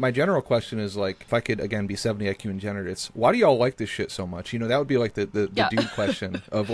My general question is like, if I could again be 70 IQ and gender, it's why do y'all like this shit so much? That would be like the Yeah. dude question of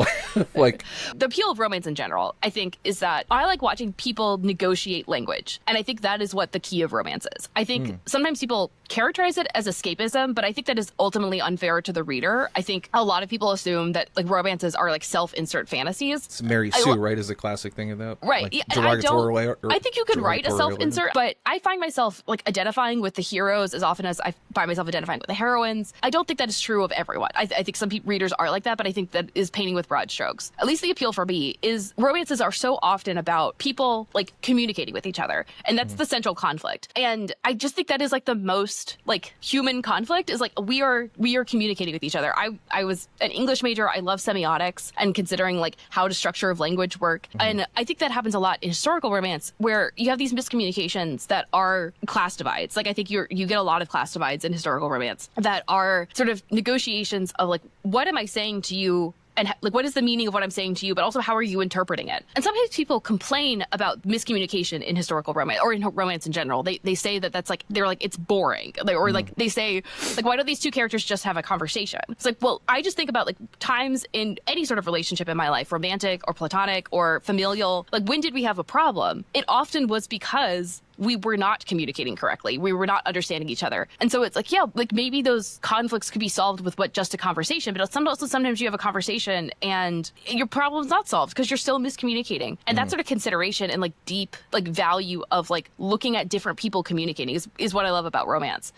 like The appeal of romance in general, I think, is that I like watching people negotiate language. And I think that is what the key of romance is. I think sometimes people characterize it as escapism, but I think that is ultimately unfair to the reader. I think a lot of people assume that like romances are like self-insert fantasies. it's Mary Sue, right? Is the classic thing of that, Right. Like, Yeah, and I think you could write a derogatory self-insert, but I find myself like identifying with the heroes as often as I find myself identifying with the heroines. I don't think that is true of everyone. I think some readers are like that, but I think that is painting with broad strokes. At least the appeal for me is romances are so often about people like communicating with each other. And that's the central conflict. And I just think that is like the most like human conflict is like we are communicating with each other. I was an English major. I love semiotics and considering like how does structure of language work. And I think that happens a lot in historical romance where you have these miscommunications that are class divides. Like I think you get a lot of class divides in historical romance that are sort of negotiations of like, what am I saying to you? And like, what is the meaning of what I'm saying to you? But also, how are you interpreting it? And sometimes people complain about miscommunication in historical romance or in romance in general. They say that that's like, they're like, it's boring. Or like they say, like, why don't these two characters just have a conversation? It's like, well, I just think about like times in any sort of relationship in my life, romantic or platonic or familial. Like, when did we have a problem? It often was because we were not communicating correctly. We were not understanding each other. And so it's like, yeah, like maybe those conflicts could be solved with just a conversation, but sometimes you have a conversation and your problem's not solved because you're still miscommunicating. And that sort of consideration and like deep like value of like looking at different people communicating is what I love about romance.